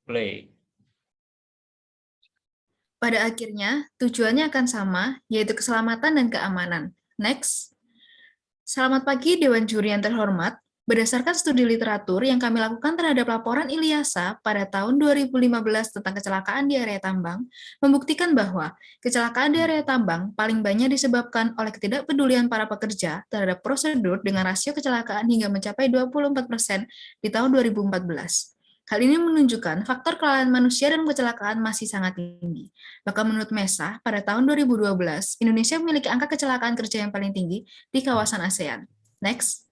Play. Pada akhirnya, tujuannya akan sama, yaitu keselamatan dan keamanan. Next. Selamat pagi Dewan Juri yang terhormat. Berdasarkan studi literatur yang kami lakukan terhadap laporan Ilyasa pada tahun 2015 tentang kecelakaan di area tambang, membuktikan bahwa kecelakaan di area tambang paling banyak disebabkan oleh ketidakpedulian para pekerja terhadap prosedur dengan rasio kecelakaan hingga mencapai 24% di tahun 2014. Hal ini menunjukkan faktor kelalaian manusia dan kecelakaan masih sangat tinggi. Bahkan menurut MESA, pada tahun 2012, Indonesia memiliki angka kecelakaan kerja yang paling tinggi di kawasan ASEAN. Next.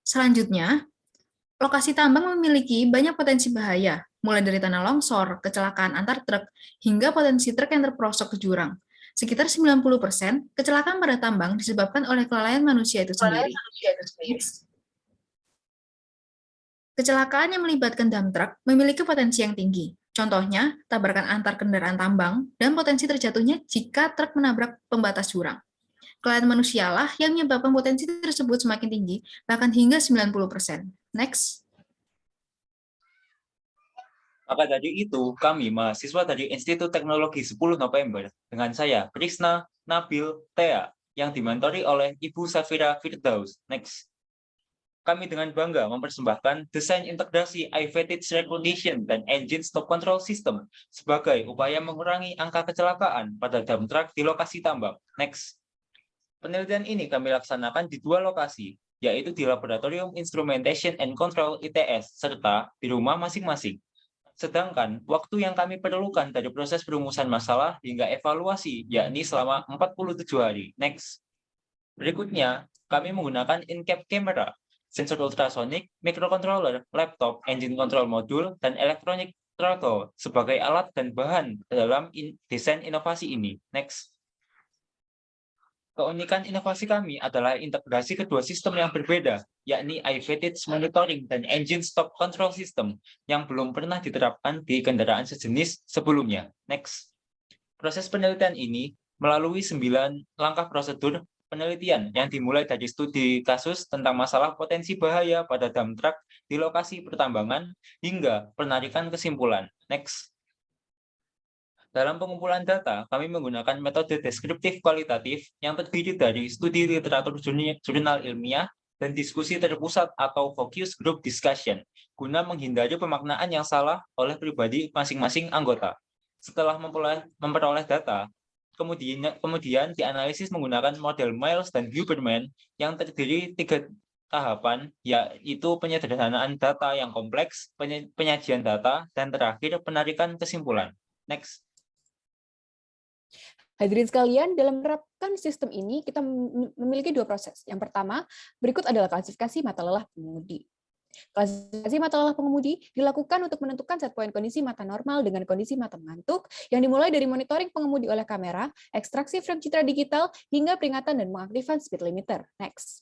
Selanjutnya, lokasi tambang memiliki banyak potensi bahaya, mulai dari tanah longsor, kecelakaan antar truk, hingga potensi truk yang terperosok ke jurang. Sekitar 90% kecelakaan pada tambang disebabkan oleh kelalaian manusia itu sendiri. Next. Kecelakaan yang melibatkan dump truck memiliki potensi yang tinggi. Contohnya, tabrakan antar kendaraan tambang dan potensi terjatuhnya jika truk menabrak pembatas jurang. Kelalaian manusialah yang menyebabkan potensi tersebut semakin tinggi, bahkan hingga 90%. Next. Maka dari itu, kami mahasiswa dari Institut Teknologi 10 November dengan saya, Krisna, Nabil, Thea, yang dimentori oleh Ibu Safira Firdaus. Next. Kami dengan bangga mempersembahkan desain integrasi iVetted Recognition dan Engine Stop Control System sebagai upaya mengurangi angka kecelakaan pada dump truck di lokasi tambang. Next. Penelitian ini kami laksanakan di 2 lokasi, yaitu di Laboratorium Instrumentation and Control ITS, serta di rumah masing-masing. Sedangkan waktu yang kami perlukan dari proses perumusan masalah hingga evaluasi, yakni selama 47 hari. Next. Berikutnya, kami menggunakan in-cab camera, sensor ultrasonic, microcontroller, laptop, engine control module, dan electronic throttle sebagai alat dan bahan dalam desain inovasi ini. Next. Keunikan inovasi kami adalah integrasi kedua sistem yang berbeda, yakni iVetted Monitoring dan Engine Stop Control System, yang belum pernah diterapkan di kendaraan sejenis sebelumnya. Next. Proses penelitian ini melalui 9 langkah prosedur penelitian yang dimulai dari studi kasus tentang masalah potensi bahaya pada dump truck di lokasi pertambangan hingga penarikan kesimpulan. Next. Dalam pengumpulan data, kami menggunakan metode deskriptif kualitatif yang terdiri dari studi literatur jurnal ilmiah dan diskusi terpusat atau focus group discussion, guna menghindari pemaknaan yang salah oleh pribadi masing-masing anggota. Setelah memperoleh data, kemudian dianalisis menggunakan model Miles dan Huberman yang terdiri 3 tahapan, yaitu penyederhanaan data yang kompleks, penyajian data, dan terakhir penarikan kesimpulan. Next. Hadirin sekalian, dalam menerapkan sistem ini, kita memiliki 2 proses. Yang pertama, berikut adalah klasifikasi mata lelah pengemudi. Klasifikasi mata lelah pengemudi dilakukan untuk menentukan set point kondisi mata normal dengan kondisi mata mengantuk, yang dimulai dari monitoring pengemudi oleh kamera, ekstraksi frame citra digital, hingga peringatan dan mengaktifkan speed limiter. Next.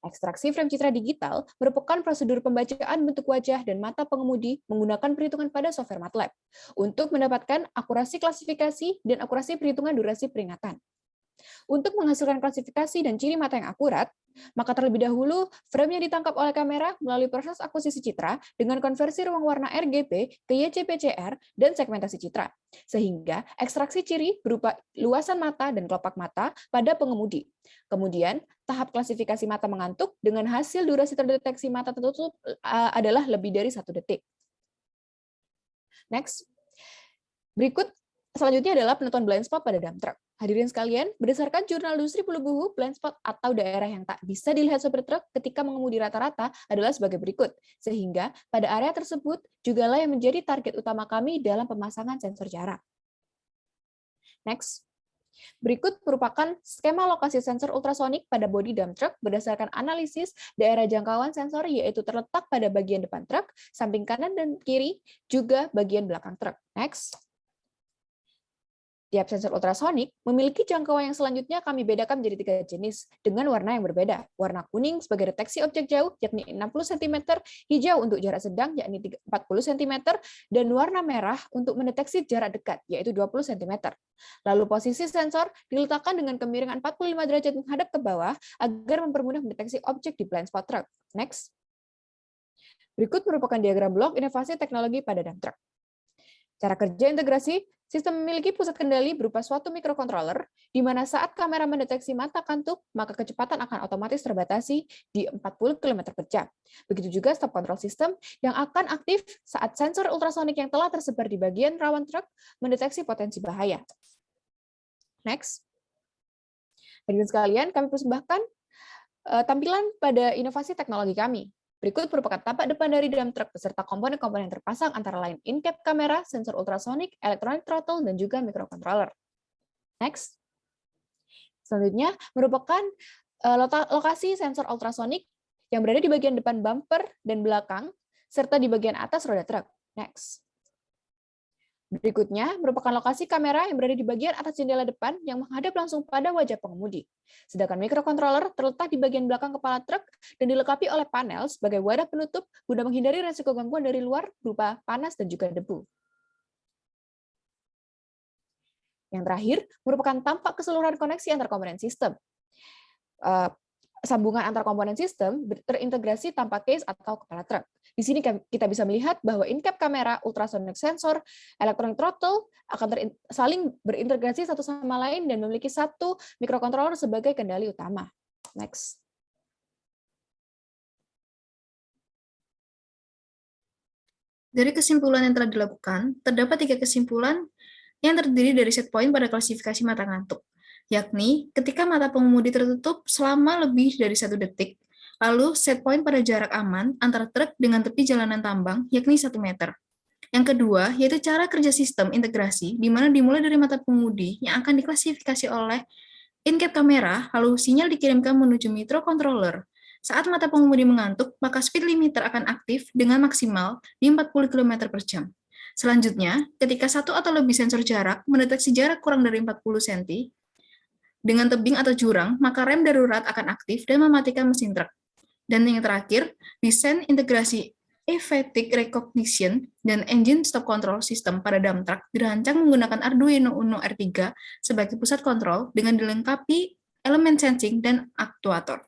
Ekstraksi frame citra digital merupakan prosedur pembacaan bentuk wajah dan mata pengemudi menggunakan perhitungan pada software MATLAB untuk mendapatkan akurasi klasifikasi dan akurasi perhitungan durasi peringatan. Untuk menghasilkan klasifikasi dan ciri mata yang akurat, maka terlebih dahulu frame-nya ditangkap oleh kamera melalui proses akuisisi citra dengan konversi ruang warna RGB ke YCP-CR dan segmentasi citra, sehingga ekstraksi ciri berupa luasan mata dan kelopak mata pada pengemudi. Kemudian, tahap klasifikasi mata mengantuk dengan hasil durasi terdeteksi mata tertutup adalah lebih dari 1 detik. Next. Berikut selanjutnya adalah penentuan blind spot pada dump truck. Hadirin sekalian, berdasarkan jurnal industri Pulubuhu, blind spot atau daerah yang tak bisa dilihat sopir truk ketika mengemudi rata-rata adalah sebagai berikut. Sehingga pada area tersebut jugalah yang menjadi target utama kami dalam pemasangan sensor jarak. Next. Berikut merupakan skema lokasi sensor ultrasonik pada bodi dump truck berdasarkan analisis daerah jangkauan sensor, yaitu terletak pada bagian depan truk, samping kanan dan kiri, juga bagian belakang truk. Next. Tiap sensor ultrasonik memiliki jangkauan yang selanjutnya kami bedakan menjadi 3 jenis dengan warna yang berbeda. Warna kuning sebagai deteksi objek jauh, yakni 60 cm, hijau untuk jarak sedang, yakni 40 cm, dan warna merah untuk mendeteksi jarak dekat, yaitu 20 cm. Lalu posisi sensor diletakkan dengan kemiringan 45 derajat menghadap ke bawah agar mempermudah mendeteksi objek di blind spot truck. Next. Berikut merupakan diagram blok inovasi teknologi pada dump truck. Cara kerja integrasi, sistem memiliki pusat kendali berupa suatu mikrokontroler, di mana saat kamera mendeteksi mata kantuk, maka kecepatan akan otomatis terbatasi di 40 km per jam. Begitu juga stop control system yang akan aktif saat sensor ultrasonik yang telah tersebar di bagian rawan truk mendeteksi potensi bahaya. Next. Hadirin sekalian, kami persembahkan tampilan pada inovasi teknologi kami. Berikut merupakan tampak depan dari dump truck beserta komponen-komponen yang terpasang antara lain in-cab kamera, sensor ultrasonik, electronic throttle, dan juga microcontroller. Next. Selanjutnya merupakan lokasi sensor ultrasonik yang berada di bagian depan bumper dan belakang, serta di bagian atas roda truk. Next. Berikutnya merupakan lokasi kamera yang berada di bagian atas jendela depan yang menghadap langsung pada wajah pengemudi. Sedangkan microcontroller terletak di bagian belakang kepala truk dan dilengkapi oleh panel sebagai wadah penutup guna menghindari resiko gangguan dari luar berupa panas dan juga debu. Yang terakhir merupakan tampak keseluruhan koneksi antar komponen sistem. Sambungan antar komponen sistem terintegrasi tanpa case atau kepala truk. Di sini kita bisa melihat bahwa in-cab kamera, ultrasonic sensor, electronic throttle akan saling berintegrasi satu sama lain dan memiliki satu microcontroller sebagai kendali utama. Next. Dari kesimpulan yang telah dilakukan, terdapat 3 kesimpulan yang terdiri dari set point pada klasifikasi mata ngantuk, yakni ketika mata pengemudi tertutup selama lebih dari 1 detik, lalu set point pada jarak aman antara truk dengan tepi jalanan tambang, yakni 1 meter. Yang kedua, yaitu cara kerja sistem integrasi, di mana dimulai dari mata pengemudi yang akan diklasifikasi oleh in-cab kamera, lalu sinyal dikirimkan menuju microcontroller. Saat mata pengemudi mengantuk, maka speed limiter akan aktif dengan maksimal di 40 km per jam. Selanjutnya, ketika 1 atau lebih sensor jarak mendeteksi jarak kurang dari 40 cm dengan tebing atau jurang, maka rem darurat akan aktif dan mematikan mesin truk. Dan yang terakhir, desain integrasi Aviatic Recognition dan Engine Stop Control System pada dump truck dirancang menggunakan Arduino Uno R3 sebagai pusat kontrol dengan dilengkapi elemen sensing dan aktuator.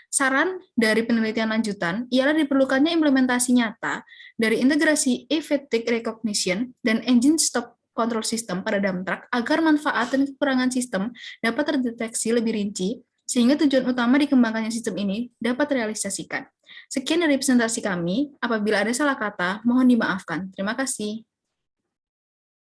Saran dari penelitian lanjutan ialah diperlukannya implementasi nyata dari integrasi Aviatic Recognition dan Engine Stop Control System pada dump truck agar manfaat dan kekurangan sistem dapat terdeteksi lebih rinci, sehingga tujuan utama dikembangkannya sistem ini dapat realisasikan. Sekian dari presentasi kami. Apabila ada salah kata, mohon dimaafkan. Terima kasih.